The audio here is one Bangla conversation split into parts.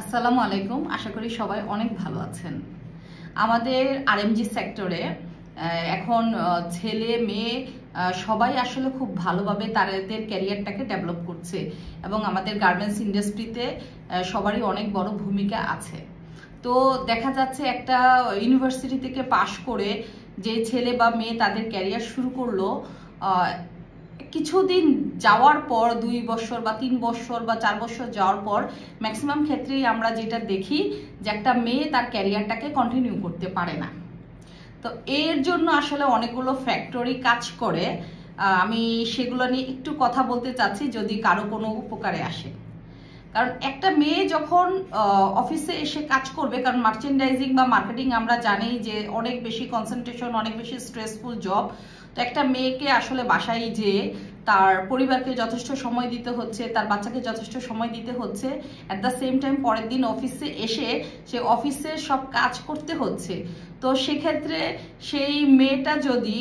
আসসালামু আলাইকুম। আশা করি সবাই অনেক ভালো আছেন। আমাদের আরএমজি সেক্টরে এখন ছেলে মেয়ে সবাই আসলে খুব ভালোভাবে তাদের ক্যারিয়ারটাকে ডেভেলপ করছে এবং আমাদের গার্মেন্টস ইন্ডাস্ট্রিতে সবারই অনেক বড় ভূমিকা আছে। তো দেখা যাচ্ছে একটা ইউনিভার্সিটি থেকে পাশ করে যে ছেলে বা মেয়ে তাদের ক্যারিয়ার শুরু করলো, কিছুদিন যাওয়ার পর 2 বছর বা 3 বছর বা 4 বছর যাওয়ার পর ম্যাক্সিমাম ক্ষেত্রেই আমরা যেটা দেখি যে একটা মেয়ে তার ক্যারিয়ারটাকে কন্টিনিউ করতে পারে না। তো এর জন্য আসলে অনেকগুলো ফ্যাক্টরি কাজ করে। আমি সেগুলো নিয়ে একটু কথা বলতে চাচ্ছি যদি কারো কোনো উপকারে আসে। কারণ একটা মেয়ে যখন অফিসে এসে কাজ করবে, কারণ মার্চেন্ডাইজিং বা মার্কেটিং আমরা জানি যে অনেক বেশি কনসেন্ট্রেশন, অনেক বেশি স্ট্রেসফুল জব। তো একটা মেয়েকে আসলে বাসায় যে তার পরিবারকে যথেষ্ট সময় দিতে হচ্ছে, তার বাচ্চাকে যথেষ্ট সময় দিতে হচ্ছে, অ্যাট দ্য সেম টাইম পরের দিন অফিসে এসে সে অফিসে সব কাজ করতে হচ্ছে। তো সেক্ষেত্রে সেই মেয়েটা যদি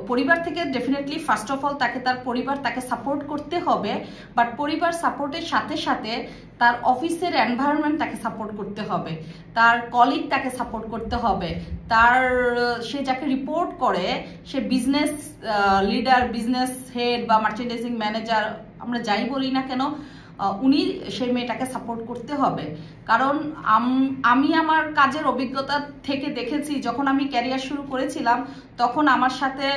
পরিবার থেকে ডেফিনেটলি ফার্স্ট অফ অল তাকে তার পরিবার তাকে সাপোর্ট করতে হবে, বাট পরিবার সাপোর্টের সাথে সাথে তার অফিসের এনভায়রনমেন্ট তাকে সাপোর্ট করতে হবে, তার কলিগ তাকে সাপোর্ট করতে হবে, তার সে যাকে রিপোর্ট করে সে বিজনেস লিডার, বিজনেস হেড বা মার্চেন্ডাইজিং ম্যানেজার আমরা যাই বলি না কেন, উনি সেই মেয়েটাকে সাপোর্ট করতে হবে। কারণ আমি আমার কাজের অভিজ্ঞতা থেকে দেখেছি, যখন আমি ক্যারিয়ার শুরু করেছিলাম তখন আমার সাথে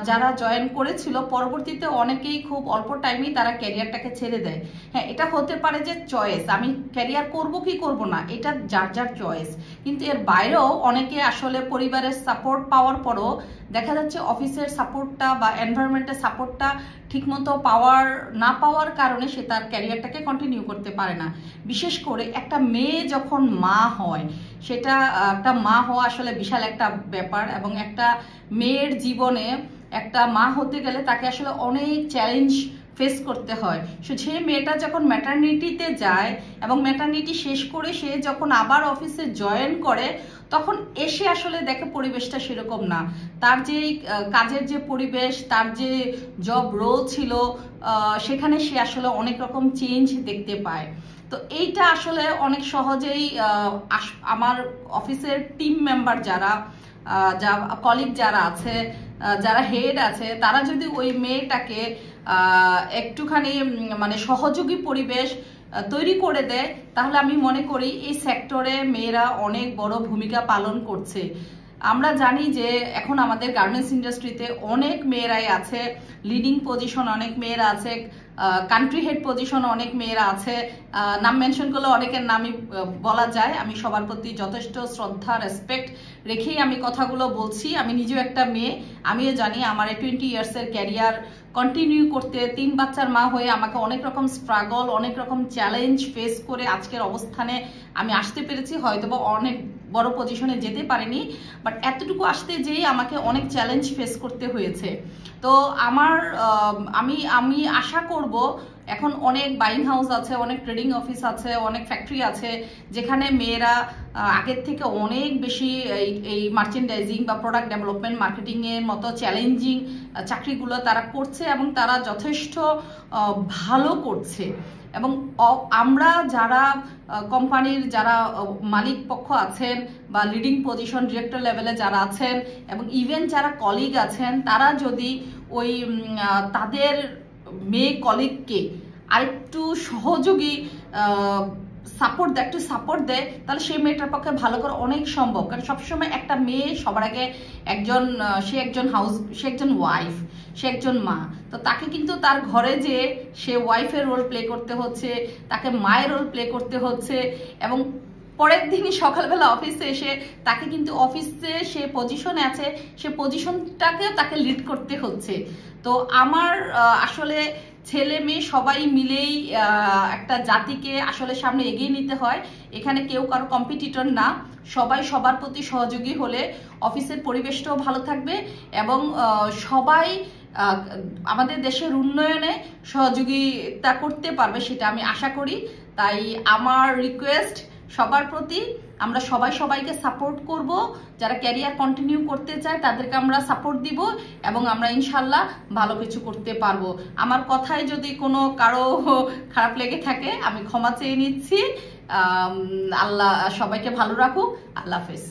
যারা জয়েন করেছিল পরবর্তীতে অনেকেই খুব অল্প টাইমেই তারা ক্যারিয়ারটাকে ছেড়ে দেয়। হ্যাঁ, এটা হতে পারে যে চয়েস, আমি ক্যারিয়ার করব কি করব না এটা যার যার চয়েস, কিন্তু এর বাইরেও অনেকে আসলে পরিবারের সাপোর্ট পাওয়ার পরও দেখা যাচ্ছে অফিসের সাপোর্টটা বা এনভায়রনমেন্টের সাপোর্টটা ঠিকমতো না পাওয়ার কারণে সে তার ক্যারিয়ারটাকে কন্টিনিউ করতে পারে না। বিশেষ করে একটা মেয়ে যখন মা হয়, সেটা একটা মা হওয়া আসলে বিশাল একটা ব্যাপার, এবং একটা মেয়ের জীবনে একটা মা হতে গেলে তাকে আসলে অনেক চ্যালেঞ্জ ফেস করতে হয়। সে মেয়েটা যখন ম্যাটারনিটিতে যায় এবং ম্যাটারনিটি শেষ করে সে যখন আবার অফিসে জয়েন করে, তখন এসে আসলে দেখে পরিবেশটা সেরকম না। তার যে কাজের যে পরিবেশ, তার যে জব রোল ছিল, সেখানে সে আসলে অনেক রকম চেঞ্জ দেখতে পায়। তো এইটা আসলে অনেক সহজেই আমার অফিসের টিম মেম্বার যারা কলিগ যারা আছে, যারা হেড আছে, তারা যদি ওই মেয়েটাকে একটুখানি মানে সহযোগী পরিবেশ তৈরি করে দেয়, তাহলে আমি মনে করি এই সেক্টরে মেয়েরা অনেক বড় ভূমিকা পালন করছে। আমরা জানি যে এখন আমাদের গার্মেন্টস ইন্ডাস্ট্রিতে অনেক মেয়েরাই আছে, লিডিং পজিশন অনেক মেয়েরা আছে, কান্ট্রি হেড পজিশন অনেক মেয়েরা আছে। নাম মেনশন করলে অনেকের নামই বলা যায়। আমি সবার প্রতি যথেষ্ট শ্রদ্ধা, রেসপেক্ট রেখেই আমি কথাগুলো বলছি। আমি নিজেও একটা মেয়ে, আমিও জানি আমার 20 ইয়ার্সের ক্যারিয়ার কন্টিনিউ করতে 3 বাচ্চার মা হয়ে আমাকে অনেক রকম স্ট্রাগল, অনেক রকম চ্যালেঞ্জ ফেস করে আজকের অবস্থানে আমি আসতে পেরেছি। হয়তোবা অনেক বড় পজিশনে যেতে পারিনি, বাট এতটুকু আসতে যেয়ে আমাকে অনেক চ্যালেঞ্জ ফেস করতে হয়েছে। তো আমি আশা করব এখন অনেক বাইং হাউস আছে, অনেক ট্রেডিং অফিস আছে, অনেক ফ্যাক্টরি আছে যেখানে মেয়েরা আগের থেকে অনেক বেশি এই মার্চেন্ডাইজিং বা প্রোডাক্ট ডেভেলপমেন্ট, মার্কেটিং এর মতো চ্যালেঞ্জিং চাকরিগুলো তারা করছে এবং তারা যথেষ্ট ভালো করছে। এবং আমরা যারা কোম্পানির যারা মালিক পক্ষ আছেন বা লিডিং পজিশন ডিরেক্টর লেভেলে যারা আছেন এবং ইভেন যারা কলিগ আছেন, তারা যদি ওই তাদের মেয়ে কলিগকে আরেকটু সহযোগী সাপোর্ট দেয়, তাহলে সেই মেয়েটার পক্ষে ভালো করে অনেক সম্ভব। কারণ সবসময় একটা মেয়ে সবার আগে সে একজন ওয়াইফ, সে একজন মা। তো তাকে কিন্তু তার ঘরে যে সে ওয়াইফের রোল প্লে করতে হচ্ছে, তাকে মায়ের রোল প্লে করতে হচ্ছে, এবং পরের দিনই সকালবেলা অফিসে এসে তাকে কিন্তু অফিসে সে পজিশনে আছে, সে পজিশনটাকেও তাকে লিড করতে হচ্ছে। তো আমার আসলে ছেলে মেয়ে সবাই মিলেই একটা জাতিকে আসলে সামনে এগিয়ে নিতে হয়। এখানে কেউ কারো কম্পিটিটর না, সবাই সবার প্রতি সহযোগী হলে অফিসের পরিবেশটাও ভালো থাকবে এবং সবাই আমাদের দেশের উন্নয়নে সহযোগিতা করতে পারবে, সেটা আমি আশা করি। তাই আমার রিকোয়েস্ট, সবার প্রতি আমরা সবাইকে সাপোর্ট করব। যারা ক্যারিয়ার কন্টিনিউ করতে চায় তাদেরকে আমরা সাপোর্ট দিব এবং আমরা ইনশাল্লাহ ভালো কিছু করতে পারবো। আমার কথায় যদি কোনো কারো খারাপ লেগে থাকে আমি ক্ষমা চেয়ে নিচ্ছি। আল্লাহ সবাইকে ভালো রাখুক। আল্লাহ হাফেজ।